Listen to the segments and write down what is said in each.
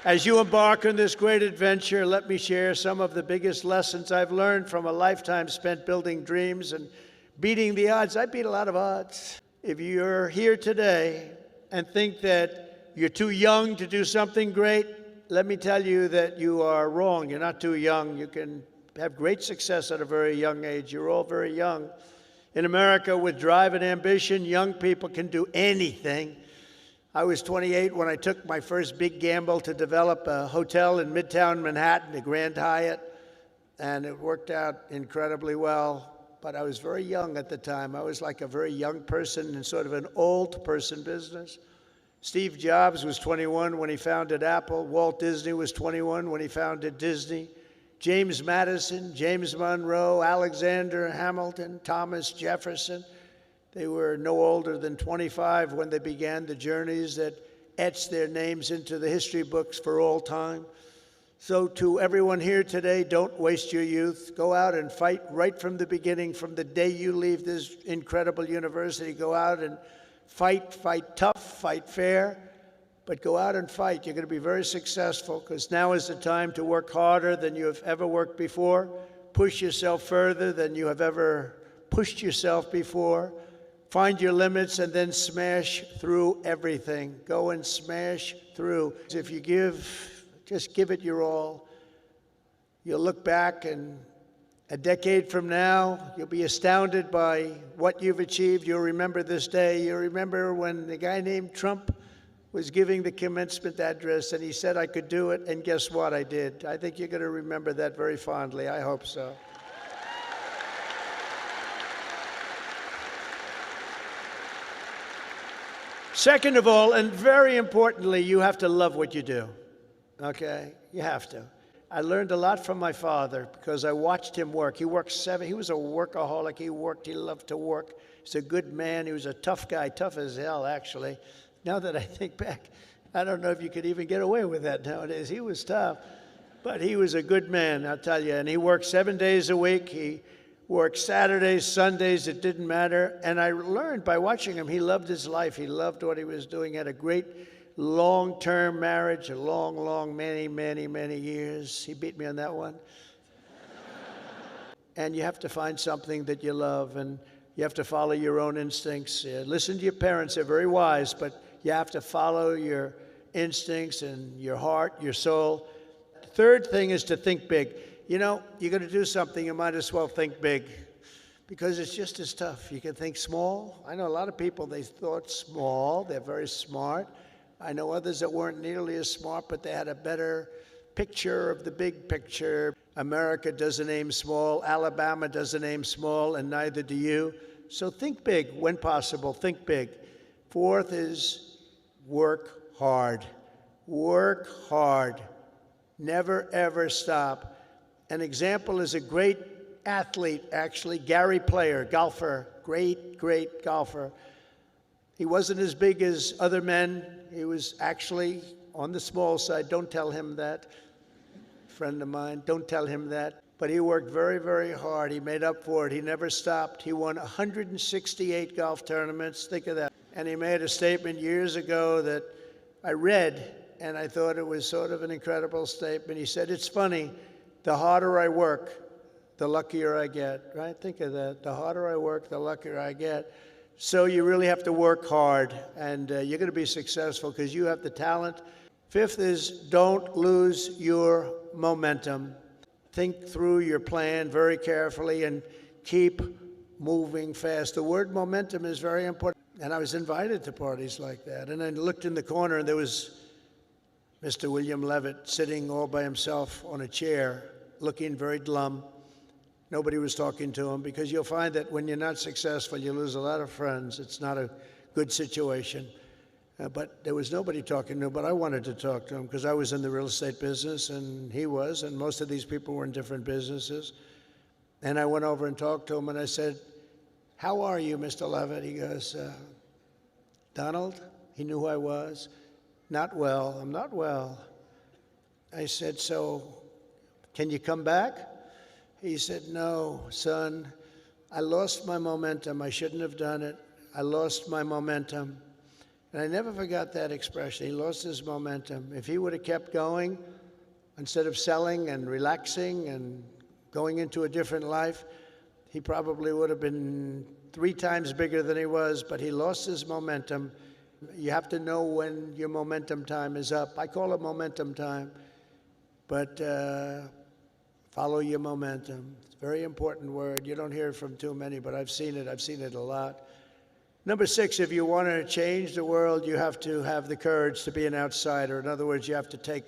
As you embark on this great adventure, let me share some of the biggest lessons I've learned from a lifetime spent building dreams and beating the odds. I beat a lot of odds. If you're here today and think that you're too young to do something great, let me tell you that you are wrong. You're not too young. You can have great success at a very young age. You're all very young. In America, with drive and ambition, young people can do anything. I was 28 when I took my first big gamble to develop a hotel in Midtown Manhattan, the Grand Hyatt, and it worked out incredibly well. But I was very young at the time. I was like a very young person in sort of an old person business. Steve Jobs was 21 when he founded Apple. Walt Disney was 21 when he founded Disney. James Madison, James Monroe, Alexander Hamilton, Thomas Jefferson. They were no older than 25 when they began the journeys that etched their names into the history books for all time. So to everyone here today, don't waste your youth. Go out and fight right from the beginning, from the day you leave this incredible university. Go out and fight tough, fight fair, but go out and fight. You're going to be very successful because now is the time to work harder than you have ever worked before. Push yourself further than you have ever pushed yourself before. Find your limits and then smash through everything. Go and smash through. If you just give it your all. You'll look back and a decade from now, you'll be astounded by what you've achieved. You'll remember this day. You'll remember when the guy named Trump was giving the commencement address and he said I could do it, and guess what? I did. I think you're going to remember that very fondly. I hope so. Second of all, and very importantly, you have to love what you do, okay? You have to. I learned a lot from my father because I watched him work. He worked he was a workaholic. He loved to work. He's a good man. He was a tough guy, tough as hell, actually. Now that I think back, I don't know if you could even get away with that nowadays. He was tough, but he was a good man, I'll tell you. And he worked 7 days a week. He worked Saturdays, Sundays, it didn't matter. And I learned by watching him, he loved his life. He loved what he was doing. He had a great long-term marriage, a long, many years. He beat me on that one. And you have to find something that you love, and you have to follow your own instincts. Listen to your parents, they're very wise, but you have to follow your instincts and your heart, your soul. Third thing is to think big. You know, you're going to do something, you might as well think big because it's just as tough. You can think small. I know a lot of people, they thought small. They're very smart. I know others that weren't nearly as smart, but they had a better picture of the big picture. America doesn't aim small. Alabama doesn't aim small, and neither do you. So think big when possible. Think big. Fourth is work hard. Work hard. Never, ever stop. An example is a great athlete, actually, Gary Player, golfer, great golfer. He wasn't as big as other men. He was actually on the small side. Don't tell him that. Friend of mine, don't tell him that. But he worked very hard. He made up for it. He never stopped. He won 168 golf tournaments. Think of that. And he made a statement years ago that I read, and I thought it was sort of an incredible statement. He said, it's funny, the harder I work, the luckier I get, right? Think of that. The harder I work, the luckier I get. So you really have to work hard, and you're going to be successful because you have the talent. Fifth is don't lose your momentum. Think through your plan very carefully and keep moving fast. The word momentum is very important. And I was invited to parties like that. And I looked in the corner, and there was Mr. William Levitt sitting all by himself on a chair, looking very glum. Nobody was talking to him, because you'll find that when you're not successful, you lose a lot of friends. It's not a good situation. But there was nobody talking to him, but I wanted to talk to him because I was in the real estate business and he was, and most of these people were in different businesses. And I went over and talked to him and I said, how are you, Mr. Levitt? He goes, Donald? He knew who I was. Not well. I'm not well. I said, so can you come back? He said, no, son, I lost my momentum. I shouldn't have done it. I lost my momentum. And I never forgot that expression. He lost his momentum. If he would have kept going, instead of selling and relaxing and going into a different life, he probably would have been 3 times bigger than he was, but he lost his momentum. You have to know when your momentum time is up. I call it momentum time, but follow your momentum. It's a very important word. You don't hear it from too many, but I've seen it. I've seen it a lot. Number 6, if you want to change the world, you have to have the courage to be an outsider. In other words, you have to take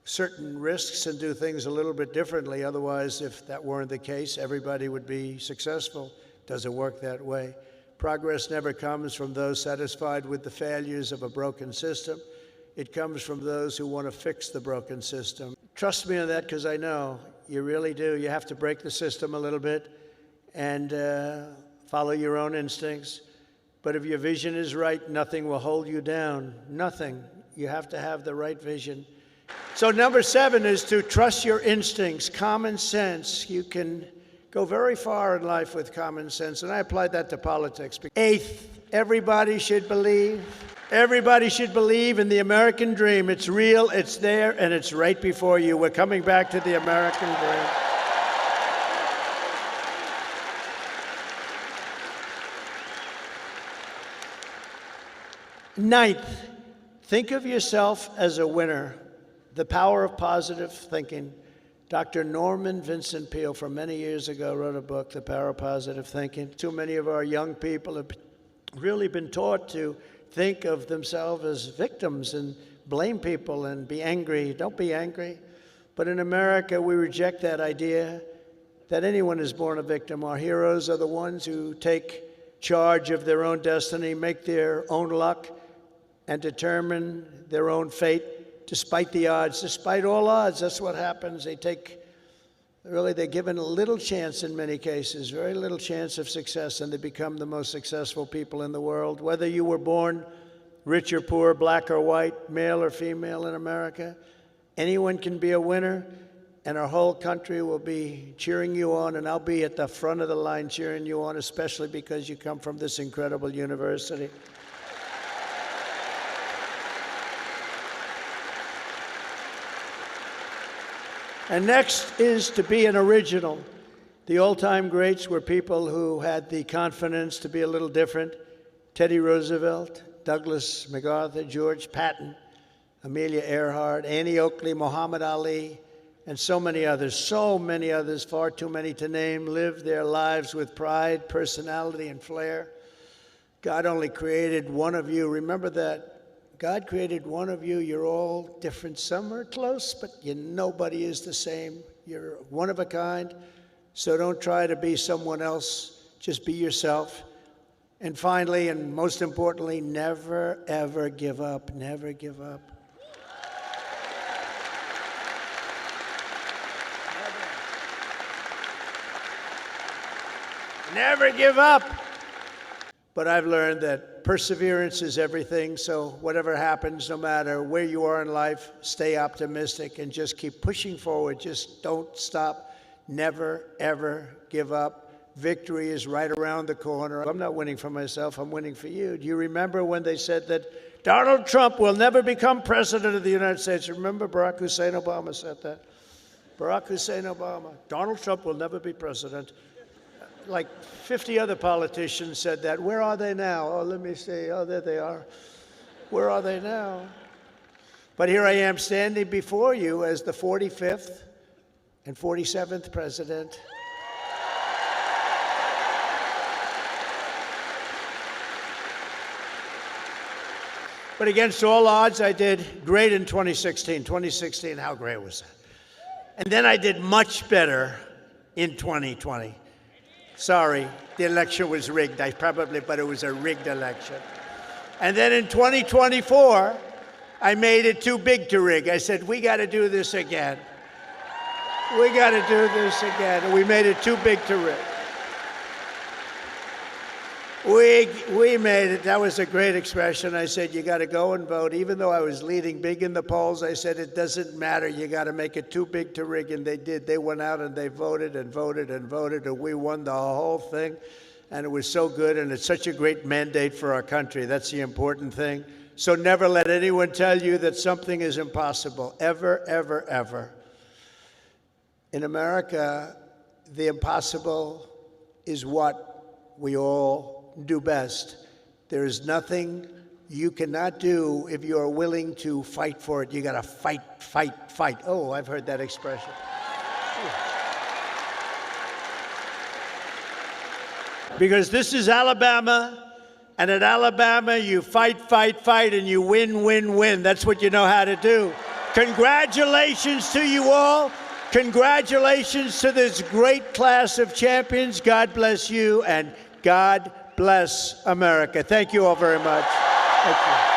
certain risks and do things a little bit differently. Otherwise, if that weren't the case, everybody would be successful. It doesn't work that way. Progress never comes from those satisfied with the failures of a broken system. It comes from those who want to fix the broken system. Trust me on that, because I know you really do. You have to break the system a little bit and follow your own instincts. But if your vision is right, nothing will hold you down. Nothing. You have to have the right vision. So number 7 is to trust your instincts, common sense. You can go very far in life with common sense, and I applied that to politics. 8th, everybody should believe. Everybody should believe in the American dream. It's real, it's there, and it's right before you. We're coming back to the American dream. Ninth, think of yourself as a winner. The power of positive thinking. Dr. Norman Vincent Peale, from many years ago, wrote a book, The Power of Positive Thinking. Too many of our young people have really been taught to think of themselves as victims and blame people and be angry. Don't be angry. But in America, we reject that idea that anyone is born a victim. Our heroes are the ones who take charge of their own destiny, make their own luck, and determine their own fate despite the odds, despite all odds. That's what happens. They're given a little chance in many cases, very little chance of success, and they become the most successful people in the world. Whether you were born rich or poor, black or white, male or female in America, anyone can be a winner, and our whole country will be cheering you on, and I'll be at the front of the line cheering you on, especially because you come from this incredible university. And next is to be an original. The all-time greats were people who had the confidence to be a little different. Teddy Roosevelt, Douglas MacArthur, George Patton, Amelia Earhart, Annie Oakley, Muhammad Ali, and so many others, far too many to name, lived their lives with pride, personality, and flair. God only created one of you. Remember that. God created one of you. You're all different. Some are close, but nobody is the same. You're one of a kind. So don't try to be someone else. Just be yourself. And finally, and most importantly, never, ever give up. Never give up. Never give up. But I've learned that perseverance is everything, so whatever happens, no matter where you are in life, stay optimistic and just keep pushing forward. Just don't stop. Never, ever give up. Victory is right around the corner. I'm not winning for myself, I'm winning for you. Do you remember when they said that Donald Trump will never become president of the United States? Remember Barack Hussein Obama said that? Barack Hussein Obama. Donald Trump will never be president. Like 50 other politicians said that. Where are they now? Oh, let me see. Oh, there they are. Where are they now? But here I am standing before you as the 45th and 47th president. But against all odds, I did great in 2016. 2016, how great was that? And then I did much better in 2020. Sorry, the election was rigged. But it was a rigged election. And then in 2024, I made it too big to rig. I said, we got to do this again. We got to do this again. And we made it too big to rig. We made it. That was a great expression. I said, you got to go and vote. Even though I was leading big in the polls, I said, it doesn't matter. You got to make it too big to rig. And they did. They went out and they voted and voted and voted, and we won the whole thing. and it was so good, and it's such a great mandate for our country. That's the important thing. So never let anyone tell you that something is impossible, ever, ever, ever. In America, the impossible is what we all do best. There is nothing you cannot do if you are willing to fight for it. You got to fight, fight, fight. Oh, I've heard that expression. Because this is Alabama, and at Alabama, you fight, fight, fight, and you win, win, win. That's what you know how to do. Congratulations to you all. Congratulations to this great class of champions. God bless you, and God bless America. Thank you all very much. Thank you.